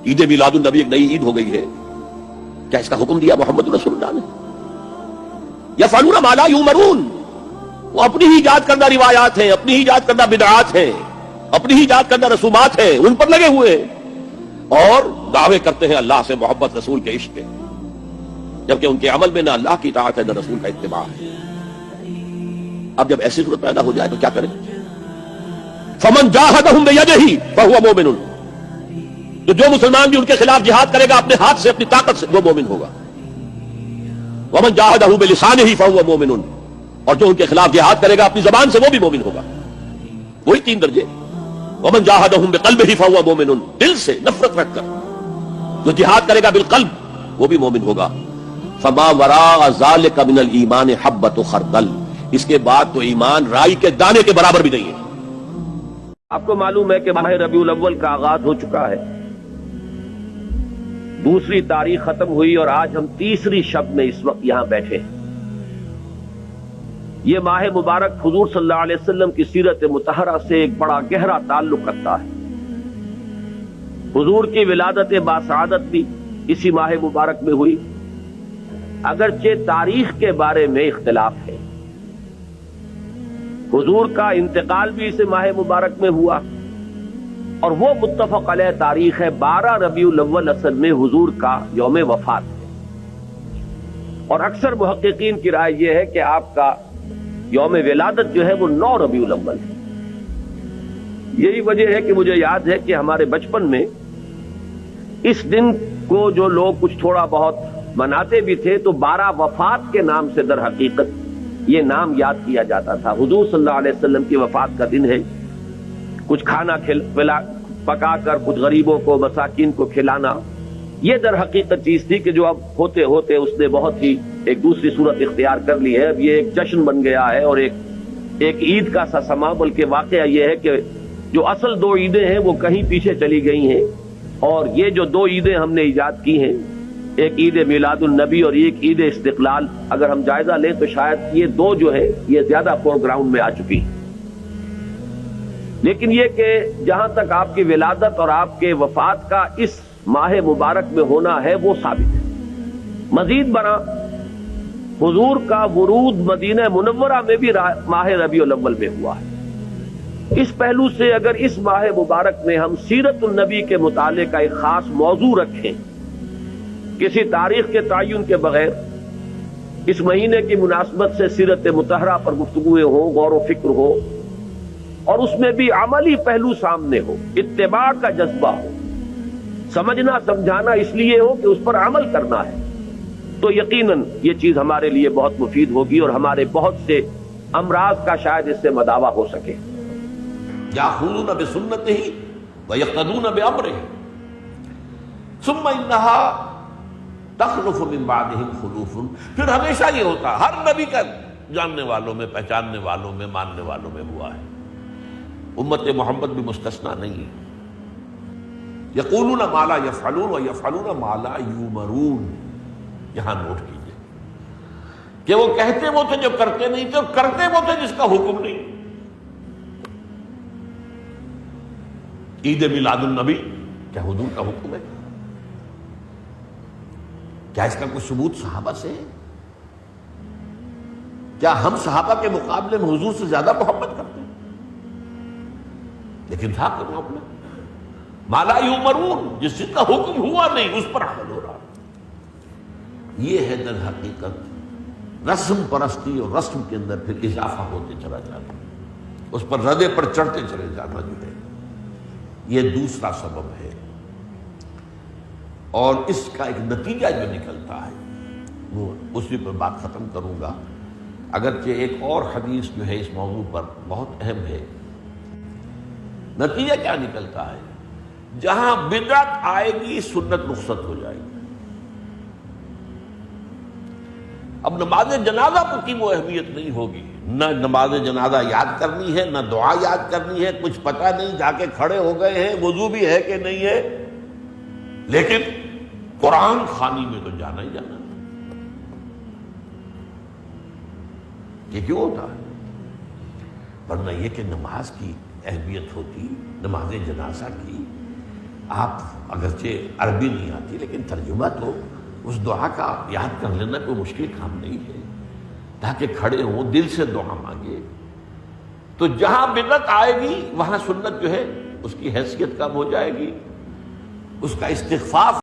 عید میلاد النبی ایک نئی عید ہو گئی ہے، کیا اس کا حکم دیا محمد رسول اللہ نے؟ یفعلون ما لا یؤمرون، وہ اپنی ہی ایجاد کردہ روایات ہیں، اپنی ہی ایجاد کردہ بدعات ہیں، اپنی ہی ایجاد کردہ رسومات ہیں، ان پر لگے ہوئے ہیں اور دعوے کرتے ہیں اللہ سے محبت، رسول کے عشق کے، جبکہ ان کے عمل میں نہ اللہ کی اطاعت ہے نہ رسول کا اتباع ہے۔ اب جب ایسی صورت پیدا ہو جائے تو کیا کریں؟ فمن جاہدہم بیدہ فہو مومن، تو جو مسلمان بھی ان کے خلاف جہاد کرے گا اپنے ہاتھ سے، اپنی طاقت سے، وہ مومن ہوگا۔ ومن جاہدہ بلسانہ فہو مومن، اور جو ان کے خلاف جہاد کرے گا اپنی زبان سے، وہ بھی مومن ہوگا۔ وہی 3 درجے۔ ومن جاہدہم بقلبہ فہو مومن، دل سے نفرت رکھ کر جو جہاد کرے گا بالقلب وہ بھی مومن ہوگا۔ فما وراء ذلک من الایمان حبۃ خردل، اس کے بعد تو ایمان رائی کے دانے کے برابر بھی نہیں ہے۔ آپ کو معلوم ہے کہ ماہ ربیع الاول کا آغاز ہو چکا ہے، دوسری تاریخ ختم ہوئی اور آج ہم تیسری شب میں اس وقت یہاں بیٹھے ہیں۔ یہ ماہ مبارک حضور صلی اللہ علیہ وسلم کی سیرت مطہرہ سے ایک بڑا گہرا تعلق رکھتا ہے۔ حضور کی ولادت باسعادت بھی اسی ماہ مبارک میں ہوئی، اگرچہ تاریخ کے بارے میں اختلاف ہے۔ حضور کا انتقال بھی اس ماہ مبارک میں ہوا، اور وہ متفق علیہ تاریخ ہے 12 ربیع الاول اصل میں حضور کا یوم وفات ہے، اور اکثر محققین کی رائے یہ ہے کہ آپ کا یوم ولادت جو ہے وہ 9 ربیع الاول ہے۔ یہی وجہ ہے کہ مجھے یاد ہے کہ ہمارے بچپن میں اس دن کو جو لوگ کچھ تھوڑا بہت مناتے بھی تھے تو 12 وفات کے نام سے در حقیقت یہ نام یاد کیا جاتا تھا۔ حضور صلی اللہ علیہ وسلم کی وفات کا دن ہے، کچھ کھانا پکا کر کچھ غریبوں کو، مساکین کو کھلانا، یہ در حقیقت چیز تھی کہ جو اب ہوتے ہوتے اس نے بہت ہی ایک دوسری صورت اختیار کر لی ہے۔ اب یہ ایک جشن بن گیا ہے اور ایک عید کا سا سما، بلکہ واقعہ یہ ہے کہ جو اصل 2 عیدیں ہیں وہ کہیں پیچھے چلی گئی ہیں، اور یہ جو 2 عیدیں ہم نے ایجاد کی ہیں، ایک عید میلاد النبی اور ایک عید استقلال، اگر ہم جائزہ لیں تو شاید یہ 2 جو ہے یہ زیادہ فور گراؤنڈ میں آ چکی ہیں۔ لیکن یہ کہ جہاں تک آپ کی ولادت اور آپ کے وفات کا اس ماہ مبارک میں ہونا ہے وہ ثابت ہے۔ مزید برآں حضور کا ورود مدینہ منورہ میں بھی ماہ ربیع الاول میں ہوا ہے۔ اس پہلو سے اگر اس ماہ مبارک میں ہم سیرت النبی کے متعلق کا ایک خاص موضوع رکھیں، کسی تاریخ کے تعین کے بغیر اس مہینے کی مناسبت سے سیرت مطہرہ پر گفتگویں ہوں، غور و فکر ہو، اور اس میں بھی عملی پہلو سامنے ہو، اتباع کا جذبہ ہو، سمجھنا سمجھانا اس لیے ہو کہ اس پر عمل کرنا ہے، تو یقیناً یہ چیز ہمارے لیے بہت مفید ہوگی اور ہمارے بہت سے امراض کا شاید اس سے مداوع ہو سکے۔ یاخذون بسنتہ ویقتدون بامرہ ثم انہا تخلف من بعدہم خلوف، پھر ہمیشہ یہ ہوتا، ہر نبی کا جاننے والوں میں، پہچاننے والوں میں، ماننے والوں میں ہوا ہے، امت محمد بھی مستثنیٰ نہیں ہے۔ یقولون ما لا یفعلون ویفعلون ما لا یؤمرون، یہاں نوٹ کیجئے کہ وہ کہتے وہ تھے جو کرتے نہیں تھے، اور کرتے وہ تھے جس کا حکم نہیں۔ عید میلاد النبی کیا حضور کا حکم ہے؟ کیا اس کا کوئی ثبوت صحابہ سے ہے؟ کیا ہم صحابہ کے مقابلے میں حضور سے زیادہ محبت کرتے ہیں؟ لیکن تھا کہ معاملہ ما لا یؤمرون، جس چیز کا حکم ہوا نہیں اس پر عمل ہو رہا۔ یہ ہے در حقیقت رسم پرستی، اور رسم کے اندر پھر اضافہ ہوتے چلا جاتا، اس پر ردے پر چڑھتے چلے جانا جو ہے، یہ دوسرا سبب ہے۔ اور اس کا ایک نتیجہ جو نکلتا ہے وہ اسی پر بات ختم کروں گا، اگرچہ ایک اور حدیث جو ہے اس موضوع پر بہت اہم ہے۔ نتیجہ کیا نکلتا ہے؟ جہاں بدعت آئے گی سنت رخصت ہو جائے گی۔ اب نماز جنازہ کی وہ اہمیت نہیں ہوگی، نہ نماز جنازہ یاد کرنی ہے، نہ دعا یاد کرنی ہے، کچھ پتہ نہیں، جا کے کھڑے ہو گئے ہیں، وضو بھی ہے کہ نہیں ہے، لیکن قرآن خوانی میں تو جانا ہی جانا۔ یہ کیوں ہوتا ہے؟ ورنہ یہ کہ نماز کی اہمیت ہوتی، نماز جنازہ کی، آپ اگرچہ عربی نہیں آتی لیکن ترجمہ تو اس دعا کا یاد کر لینا کوئی مشکل کام نہیں ہے، تاکہ کھڑے ہوں دل سے دعا مانگے. تو جہاں بدعت آئے گی وہاں سنت جو ہے اس کی حیثیت کم ہو جائے گی، اس کا استخفاف